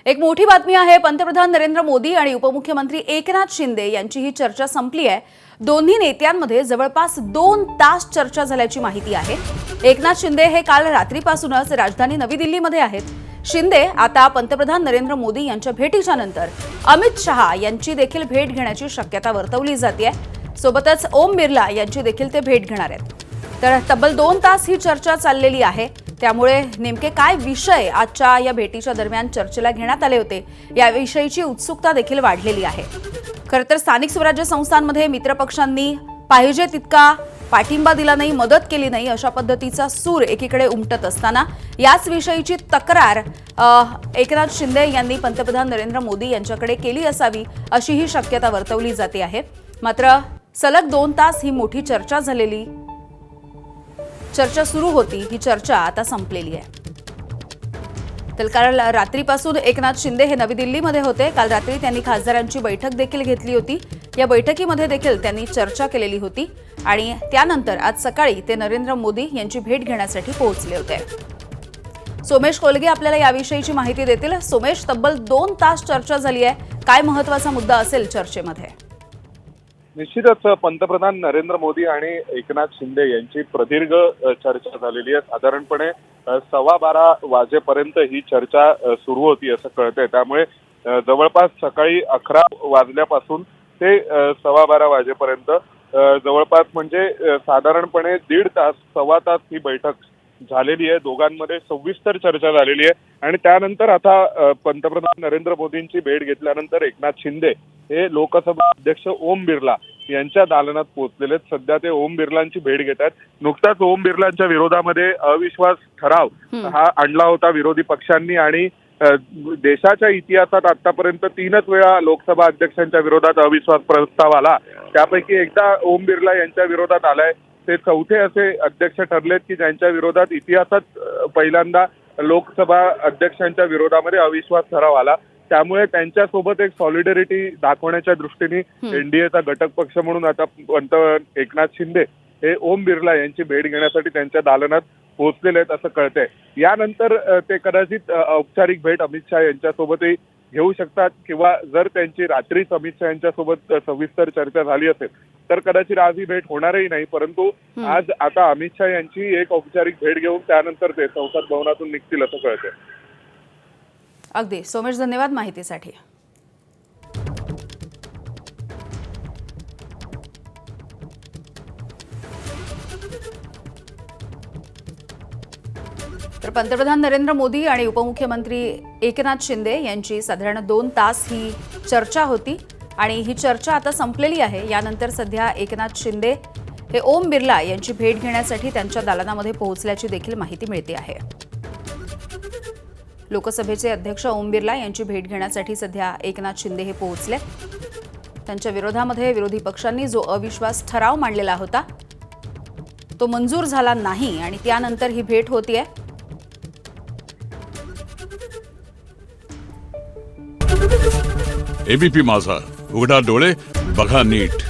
एक मोठी बातमी आहे। पंतप्रधान नरेंद्र मोदी आणि उपमुख्यमंत्री एकनाथ शिंदे यांची ही चर्चा संपली आहे। दोन्ही नेत्यांमध्ये जवळपास 2 तास चर्चा झाल्याची माहिती आहे। एकनाथ शिंदे हे काल रात्रीपासूनच राजधानी नवी दिल्लीमध्ये आहेत। शिंदे आता पंतप्रधान नरेंद्र मोदी यांच्या भेटीच्या नंतर अमित शहा यांची देखील भेट घेण्याची शक्यता वर्तवली जाते। सोबतच ओम बिर्ला यांची देखील ते भेट घेणार आहेत। तर तब्बल 2 तास ही चर्चा चाललेली आहे। त्यामुळे नेमके काय विषय आजच्या या भेटीच्या दरम्यान चर्चेला घेण्यात आले होते याविषयीची उत्सुकता देखील वाढलेली आहे। खरं तर स्थानिक स्वराज्य संस्थांमध्ये मित्रपक्षांनी पाहिजे तितका पाठिंबा दिला नाही, मदत केली नाही, अशा पद्धतीचा सूर एकीकडे उमटत असताना याच विषयीची तक्रार एकनाथ शिंदे यांनी पंतप्रधान नरेंद्र मोदी यांच्याकडे केली असावी अशी ही शक्यता वर्तवली जाते आहे। मात्र सलग 2 तास ही मोठी चर्चा सुरू होती। ही चर्चा आता संपलेली आहे। तर काल रात्रीपासून एकनाथ शिंदे हे नवी दिल्लीमध्ये होते। काल रात्री त्यांनी खासदारांची बैठक देखील घेतली होती। या बैठकीमध्ये देखील त्यांनी चर्चा केलेली होती आणि त्यानंतर आज सकाळी ते नरेंद्र मोदी यांची भेट घेण्यासाठी पोहोचले होते। सोमेश कोलगे आपल्याला याविषयीची माहिती देतील। सोमेश, तब्बल 2 तास चर्चा झाली आहे। काय महत्त्वाचा मुद्दा असेल चर्चेमध्ये? निश्चितच पंतप्रधान नरेंद्र मोदी आणि एकनाथ शिंदे यांची प्रदीर्घ चर्चा झालेली आहे। साधारणपणे 12:15 वाजेपर्यंत ही चर्चा सुरू होती असं कळतंय। त्यामुळे जवळपास सकाळी 11 वाजल्यापासून ते 12:15 वाजेपर्यंत जवळपास म्हणजे साधारणपणे 1.5 तास 1.25 तास ही बैठक झालेली आहे। दोघांमध्ये सविस्तर चर्चा झालेली आहे आणि त्यानंतर आता पंतप्रधान नरेंद्र मोदींची भेट घेतल्यानंतर एकनाथ शिंदे हे लोकसभा अध्यक्ष ओम बिर्ला यांच्या दालनात पोहोचलेले आहेत। सध्या ते ओम बिर्लांची भेट घेत आहेत। नुकताच ओम बिर्लांच्या विरोधामध्ये अविश्वास ठराव हा आणला होता विरोधी पक्षांनी आणि देशाच्या इतिहासात आतापर्यंत 3च वेळा लोकसभा अध्यक्षांच्या विरोधात अविश्वास प्रस्ताव आला। त्यापैकी एकदा ओम बिर्ला यांच्या विरोधात आलाय। ते चौथे असे अध्यक्ष ठरलेत की ज्यांच्या विरोधात इतिहासात पहिल्यांदा लोकसभा अध्यक्षांच्या विरोधामध्ये अविश्वास ठराव आला। त्यामुळे त्यांच्यासोबत एक सॉलिडॅरिटी दाखवण्याच्या दृष्टीने एनडीएचा घटक पक्ष म्हणून आता एकनाथ शिंदे हे ओम बिर्ला यांची भेट घेण्यासाठी त्यांच्या दालनात पोहोचलेले आहेत असं कळतंय। यानंतर ते कदाचित औपचारिक भेट अमित शहा यांच्यासोबतही घेऊ शकतात किंवा जर त्यांची रात्रीच अमित शहा यांच्यासोबत सविस्तर चर्चा झाली असेल तर कदाचित आज ही भेट होणारही नाही। परंतु आज आता अमित शहा यांची एक औपचारिक भेट घेऊन त्यानंतर ते संसद भवनातून निघतील असं कळतंय। अगदी सोमेश, धन्यवाद माहितीसाठी। तर पंतप्रधान नरेंद्र मोदी आणि उपमुख्यमंत्री एकनाथ शिंदे यांची साधारण 2 तास ही चर्चा होती आणि ही चर्चा आता संपलेली आहे। यानंतर सध्या एकनाथ शिंदे हे ओम बिर्ला यांची भेट घेण्यासाठी त्यांच्या दालनामध्ये पोहोचल्याची देखील माहिती मिळते आहे। लोकसभेचे अध्यक्ष ओम बिर्ला यांची भेट घेण्यासाठी सध्या एकनाथ शिंदे हे पोहोचले। त्यांच्या विरोधामध्ये विरोधी पक्षांनी जो अविश्वास ठराव मांडलेला होता तो मंजूर झाला नाही आणि त्यानंतर ही भेट होतीये। एबीपी माझा, उघडा डोळे बघा नीट।